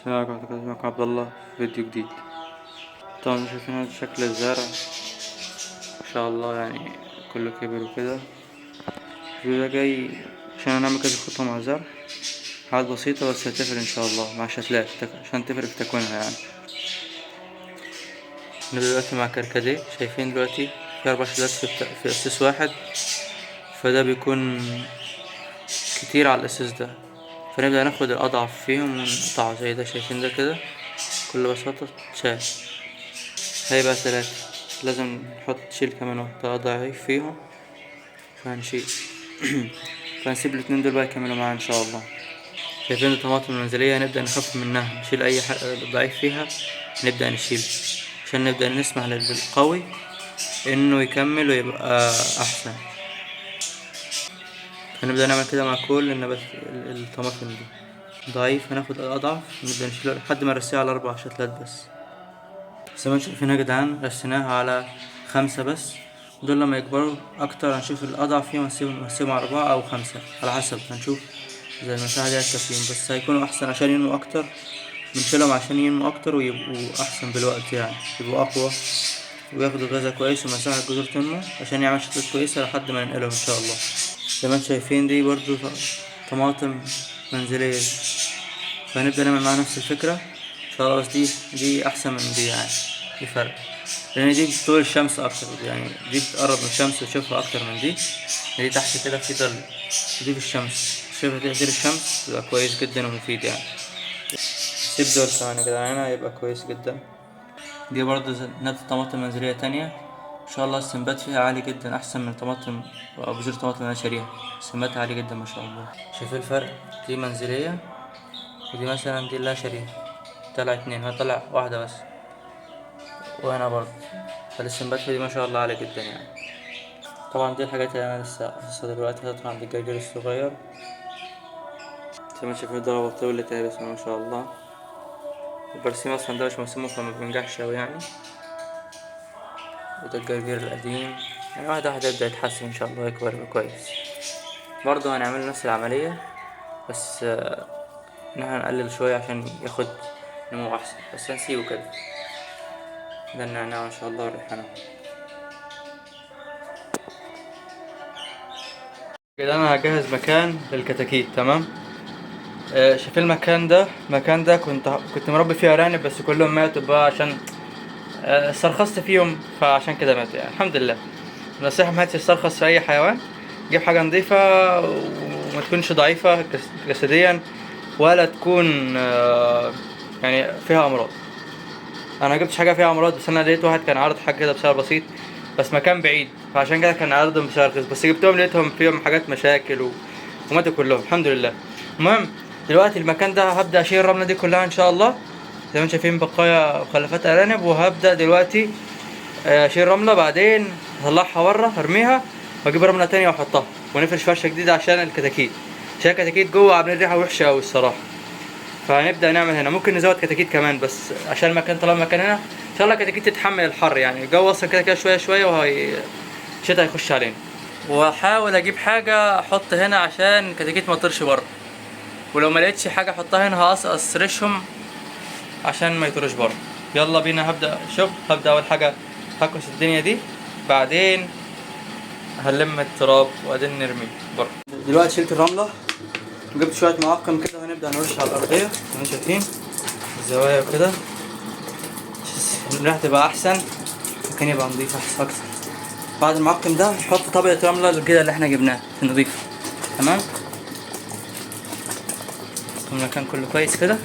السلام عليكم ورحمة الله وبركاته. معكم عبد الله في فيديو جديد. طبعا شايفين هذا شكل الزرع ما شاء الله، يعني كله كبر وكده. الفيديو ده جاي عشان نعمل كذا خطوة مع الزرع، حاجات بسيطة بس هتفرق ان شاء الله مع شتلات عشان تفرق في تكوينها يعني. نبدأ دلوقتي مع كركديه. شايفين دلوقتي في 4 شتلات في أساس واحد، فده بيكون كتير على الأساس ده، فنبدأ ناخد الأضعف فيهم ونقطعه زي ده. شايفين ده كده بكل بساطة تشال، هيبقى 3. لازم تشيل كمان واحدة ضعيف فيهم فهنشيل فهنسيب الاتنين دول بقى يكملوا معانا ان شاء الله. شايفين الطماطم المنزلية هنبدأ نخفف منها، نشيل اي ضعيف فيها نبدأ نشيل عشان نبدأ نسمح للقوي انه يكمل ويبقى احسن. هنبدأ نعمل كده مع كل النبات. الطماطم دي ضعيف هناخد الاضعف نبدأ نشيله لحد ما نرسيها على 4 شتلات بس. زي ما انتم شايفين يا جدعان رسيناها على 5 بس، دول لما يكبروا اكتر هنشوف الاضعف فيهم هنسيبهم على 4 أو 5 على حسب، هنشوف زي المساحة دي هتكفيهم، بس هيكونوا احسن عشان ينمو اكتر. بنشيلهم عشان ينمو اكتر ويبقوا احسن بالوقت، يعني يبقوا اقوى وياخدوا غذاء كويس ومساحة الجذور تنمو عشان يعمل شتلات كويسة لحد ما ننقلهم ان شاء الله. زي ما انتم شايفين دي برضو طماطم منزلية، فهنبدأ نعمل معاها نفس الفكرة ان شاء الله، بس دي احسن من دي يعني، في فرق لان دي بتطول الشمس اكتر، يعني دي بتقرب من الشمس وتشوفها اكتر من دي تحت كده في ظل، دي في الشمس شوفها تأثير الشمس بيبقى كويس جدا ومفيد يعني. سيب دول كمان يا جدعان هيبقى كويس جدا. دي برضه نبتة طماطم منزلية تانية ان شاء الله، السنبات فيها عالي جدا احسن من طماطم او بذور طماطم اللي انا شاريها، السنبات عالي جدا ما شاء الله. شايفين الفرق؟ دي منزلية ودي مثلا دي اللي أنا شاريها طلع 2، هو طلع واحدة بس، وانا برضه فالسنبات دي ما شاء الله عالي جدا يعني. طبعا دي الحاجات اللي انا لسه دلوقتي هتطلع عند الجرجير الصغير. زي ما شايفين ده هو طول اللي بسم الله ما شاء الله. البرسيم اصلا ده مش موسمه فما بينجحش اوي يعني، وده الجرجير القديم يعني. واحدة واحدة يبدأ يتحسن ان شاء الله ويكبر يبقى كويس. برضه هنعمل نفس العملية بس ان احنا نقلل شوية عشان ياخد نمو احسن، بس هنسيبه كده. ده النعناع ما شاء الله والريحانة. كده انا هجهز مكان للكتاكيت تمام. شايف المكان ده كنت مربي فيه ارانب بس كلهم ماتوا بقى عشان استرخصت فيهم، فعشان كده ماتوا يعني. الحمد لله. نصيحة ما تسترخص في اي حيوان، جيب حاجة نظيفة وما تكونش ضعيفة جسديا ولا تكون يعني فيها امراض. انا جبتش حاجة فيها امراض، بس انا لقيت واحد كان عارض حاجة كده بسعر بسيط بس مكان بعيد، فعشان كده كان عارضهم بسعر رخيص، بس جبتهم لقيتهم فيهم حاجات مشاكل وماتوا كلهم الحمد لله. المهم دلوقتي المكان ده هبدأ اشيل الرملة دي كلها ان شاء الله، زي ما انتم شايفين بقايا مخلفات ارانب، وهبدأ دلوقتي اشيل رملة، بعدين هطلعها بره ارميها واجيب رملة تانية واحطها ونفرش فرشة جديدة عشان الكتاكيت، عشان الكتاكيت جوه عاملين ريحة وحشة اوي الصراحة. فهنبدأ نعمل هنا، ممكن نزود كتاكيت كمان بس عشان المكان طالما مكان هنا ان شاء الله الكتاكيت تتحمل الحر، يعني الجو اصلا كده كده شوية شوية وهي الشتا هيخش علينا. واحاول اجيب حاجة احط هنا عشان الكتاكيت ما تطيرش بره، ولو ما لقيتش حاجة احطها هنا هقصقص ريشهم عشان ما يطيروش بره. يلا بينا هبدأ اول حاجة هكنس الدنيا دي، بعدين هنلم التراب وبعدين نرميه بره. دلوقتي شلت الرملة وجبت شوية معقم كده وهنبدأ نرش على الأرضية زي ما انتم شايفين الزوايا وكده، الريحة تبقى أحسن، المكان يبقى نضيف أكتر. بعد المعقم ده نحط طبقة رملة كده اللي احنا جبناها نضيفها تمام. المكان كله كويس كده.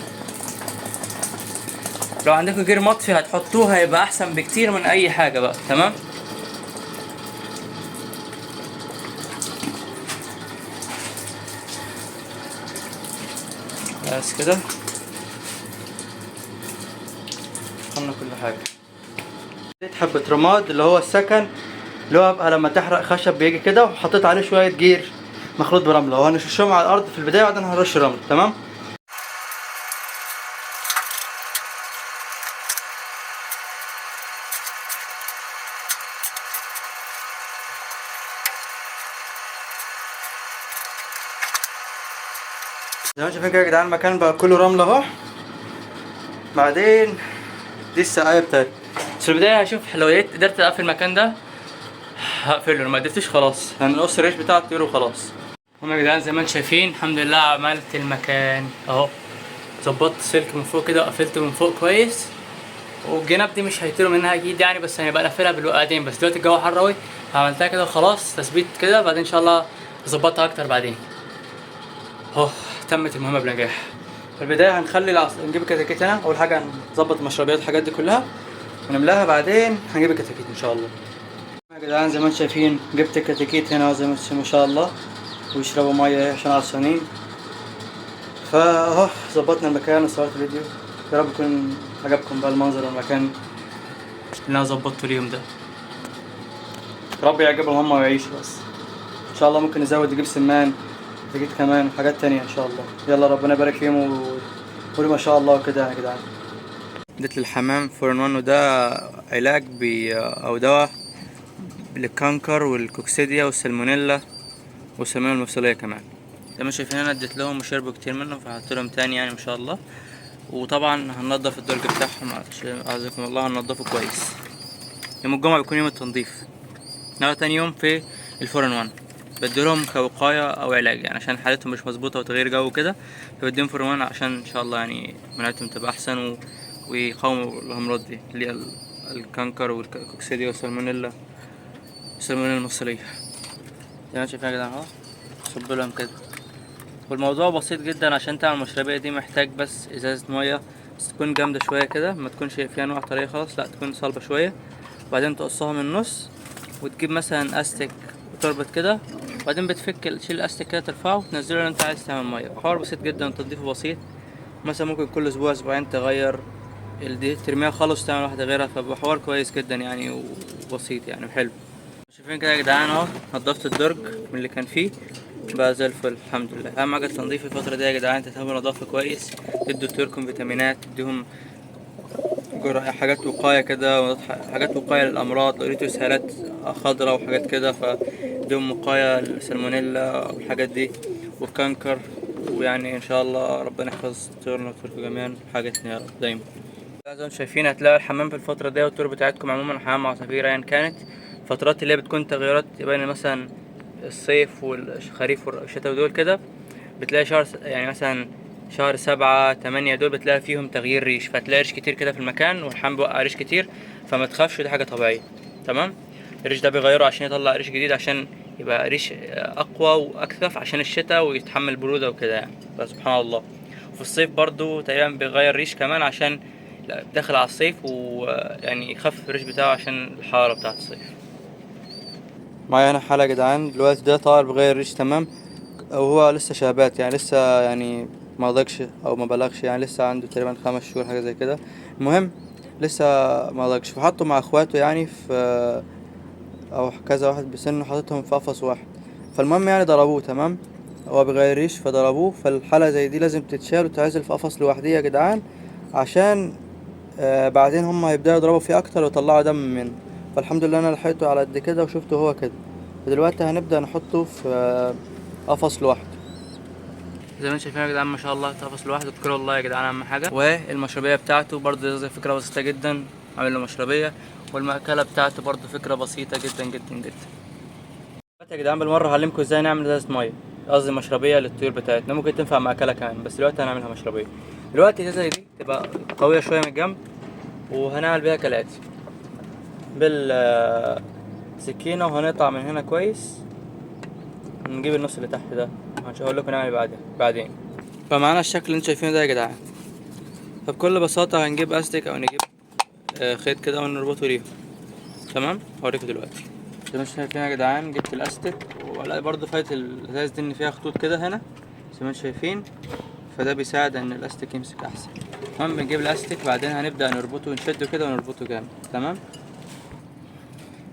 لو عندكم جير مطفي هتحطوها هيبقى أحسن بكتير من أي حاجة بقى تمام. بس كده عملنا كل حاجة. حبة رماد اللي هو السكن، اللي هو بقى لما تحرق خشب بيجي كده، وحطيت عليه شوية جير مخلوط برملة، وهنرشهم على الأرض في البداية وبعدين هنرش رمل تمام. زي ما انتم شايفين كده يا جدعان المكان بقى كله رملة اهو، بعدين دي السقاية بتاعتي. بس في البداية هشوف لو قدرت اقفل المكان ده هقفله، ما قدرتش خلاص هنقص الريش بتاع الطيور وخلاص. هم يا جدعان زي ما انتم شايفين الحمد لله عملت المكان اهو، ظبطت السلك من فوق كده وقفلته من فوق كويس، والجناب دي مش هيطيروا منها اكيد يعني، بس هنبقى نقفلها بالوقتين. بس دلوقتي الجو حر اوي، عملتها كده وخلاص تثبيت كده، بعدين ان شاء الله اظبطها اكتر بعدين. اهو تمت المهمة بنجاح. في البداية هنخلي نجيب الكتاكيت هنا، اول حاجة هنظبط المشربيات الحاجات دي كلها ونملاها، بعدين هنجيب الكتاكيت ان شاء الله. يا جدعان زي ما انتم شايفين جبت الكتاكيت هنا زي ما شاء الله، ويشربوا ميه عشان عطشانين. فاهو ظبطنا المكان وصورت فيديو، يا رب يكون عجبكم بقى المنظر والمكان اللي انا ظبطته اليوم ده، يا رب يعجبهم هما ويعيشوا. بس ان شاء الله ممكن نزود نجيب سمان كتاكيت كمان وحاجات تانية ان شاء الله. يلا ربنا يبارك فيهم وقولوا ما شاء الله كده يا جدعان. اديت للحمام فورن 1، وده علاج او دواء للكانكر والكوكسيديا والسالمونيلا والسالمونيلا المفصلية كمان. زي ما شايفين انا اديت لهم وشربوا كتير منه، فهحط لهم تاني يعني ما شاء الله. وطبعا هننضف الدرج بتاعهم عزكم الله، هننضفه كويس. يوم الجمعة بيكون يوم التنظيف، تاني يوم في الفورن 1 بديلهم كوقاية او علاج يعني عشان حالتهم مش مظبوطة وتغيير جو كده، فبديهم فورن 1 عشان ان شاء الله يعني مناعتهم تبقى احسن ويقاوموا الامراض دي اللي هي الكانكر والكوكسيديا والسالمونيلا المفصلية. زي ما شايفين يا جدعان اهو صب لهم كده. والموضوع بسيط جدا، عشان تعمل المشربية دي محتاج بس ازازة مية، بس تكون جامدة شوية كده، ما تكونش فيها نوع طريقة خالص، لا تكون صلبة شوية. وبعدين تقصها من النص وتجيب مثلا استك وتربط كده، وبعدين تشيل الاستك كده ترفعه وتنزله اللي انت عايز تعمل مية. حوار بسيط جدا وتنظيفه بسيط، مثلا ممكن كل اسبوع اسبوعين تغير دي ترميها خالص وتعمل واحدة غيرها، فبقى حوار كويس جدا يعني وبسيط يعني وحلو. شايفين كده يا جدعان اهو نضفت الدرج من اللي كان فيه بقى زي الفل الحمد لله. اهم حاجه التنظيف الفتره دي يا جدعان، تهتموا نظافه كويس، تدوا طيوركم فيتامينات، تديهم حاجات وقايه كده، حاجات وقايه للامراض، لو لقيتوا اسهالات خضراء وحاجات كده فديهم وقايه للسالمونيلا والحاجات دي والكانكر. ويعني ان شاء الله ربنا يحفظ طيورنا وطيوركم جميعا حاجتنا يا رب دايما. زي ما انتم شايفين هتلاقوا الحمام في الفتره دي والطيور بتاعتكم عموما حمام عصافير ايا كانت، فترات اللي هي بتكون تغيرات بين مثلا الصيف والخريف والشتاء دول كده، بتلاقي شهر يعني مثلا شهر 7 8 دول بتلاقي فيهم تغيير ريش، فتلاقي ريش كتير كده في المكان والحمام بيوقع ريش كتير، فما تخافش دي حاجة طبيعية. تمام. الريش ده بيغيره عشان يطلع ريش جديد، عشان يبقى ريش اقوى واكثف عشان الشتاء ويتحمل برودة وكده يعني، فسبحان الله. وفي الصيف برضو تقريبا بيغير ريش كمان عشان داخل على الصيف ويعني يخفف الريش بتاعه عشان الحرارة بتاعة الصيف. معايا هنا حالة يا جدعان دلوقتي ده طائر بغير ريش تمام، وهو لسه شابات يعني لسه يعني ما ضجش او ما بلغش يعني، لسه عنده تقريبا 5 شهور حاجة زي كده. المهم لسه ما ضجش، فحطه مع اخواته يعني في او كذا واحد بسنه حاططهم في قفص واحد. فالمهم يعني ضربوه تمام، هو بغير ريش فضربوه. فالحالة زي دي لازم تتشال وتعزل في قفص لوحديه يا جدعان، عشان بعدين هم هيبدأوا يضربوا فيه اكتر ويطلعوا دم منه. فالحمد لله انا لحقته على قد كده وشفته هو كده. فدلوقتي هنبدأ نحطه في قفص لوحده. زي ما انتم شايفين يا جدعان ما شاء الله قفص لوحده، اذكروا الله يا جدعان اهم حاجه. والمشربيه بتاعته برضه زي فكره بسيطه جدا، عامل له مشربيه. والمأكله بتاعته برضه فكره بسيطه جدا جدا جدا. دلوقتي يا جدعان بالمره هعلمكم ازاي نعمل ازازه ميه، قصدي مشربيه للطيور بتاعتنا، ممكن تنفع مأكله كمان، بس دلوقتي هنعملها مشربيه. دلوقتي الازازه دي تبقى قويه شويه من الجنب، وهنعمل بيها كالاتي بالسكينه، وهنقطع من هنا كويس، نجيب النص اللي تحت ده، هقول لكم نعمل بعدين. فمعانا الشكل اللي انتوا شايفينه ده يا جدعان. فبكل بساطة هنجيب استك او نجيب خيط كده ونربطه ليه. تمام هوريكم دلوقتي. زي ما انتوا شايفين يا جدعان جبت الاستك، ولا برضه فايت الازاز دي ان فيها خطوط كده هنا زي ما انتوا شايفين، فده بيساعد ان الاستك يمسك احسن. المهم بنجيب الاستك بعدين هنبدأ نربطه ونشده كده ونربطه جامد. تمام.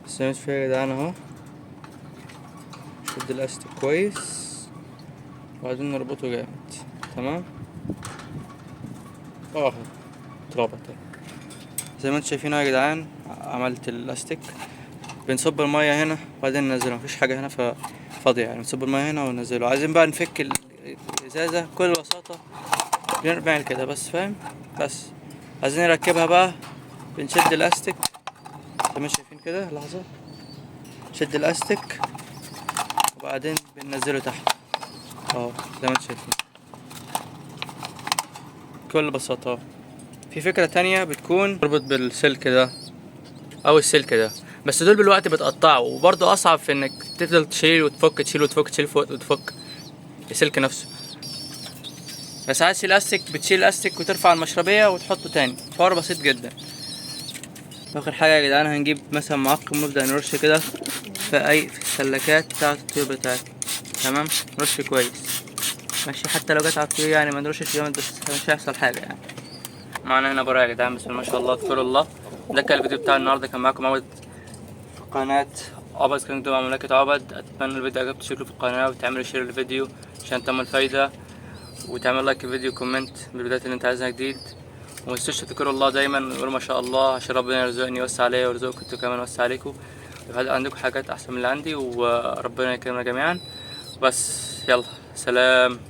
زي ما انتوا شايفين يا جدعان اهو، نشد الاستك كويس وبعدين نربطه جامد. تمام. اتربط زي ما انتم شايفين يا جدعان. عملت الاستيك، بنصب المية هنا وبعدين ننزله، مفيش حاجة هنا فاضية يعني، بنصب المية هنا وننزله. عايزين بقى نفك الازازة بكل بساطة بنعمل كده بس، فاهم؟ بس عايزين نركبها بقى. بنشد الاستك زي ما شايفين كده. لحظة، نشد الاستك وبعدين بننزله تحت اهو زي ما انتم شايفين بكل بساطة اهو. في فكرة تانية بتكون تربط بالسلك ده او السلك ده، بس دول بالوقت بتقطعوا، وبرضه اصعب في انك تفضل تشيل وتفك تشيل وتفك تشيل وتفك السلك نفسه. بس عايز تشيل الاستك بتشيل الاستك وترفع المشربية وتحطه تاني، حوار بسيط جدا. اخر حاجة يا جدعان هنجيب مثلا معقم ونبدأ نرش كده في السلكات بتاعة الطيور بتاعتنا. تمام، نرش كويس ماشي، حتى لو جت على الطيور يعني ما نرشش جامد، بس مش هيحصل حاجة يعني. معنا هنا برا يا جدعان، بسم الله ما شاء الله تبارك الله. ده كان الفيديو بتاع النهارده، كان معاكم عبد في قناة عبد كينجدوم مع مملكة عبد. اتمنى الفيديو عجبكم تشتركوا في القناة وتعملوا شير للفيديو عشان تعمل فايدة، وتعمل لايك الفيديو كومنت بالفيديوهات اللي انت عايزها جديد. وما تنسوش تذكروا الله دايما وقولوا ما شاء الله عشان ربنا يرزقني يوسع عليا ويرزقكم انتوا كمان ويوسع عليكم، يبقى عندكم حاجات احسن من اللي عندي، وربنا يكرمنا جميعا. بس يلا سلام.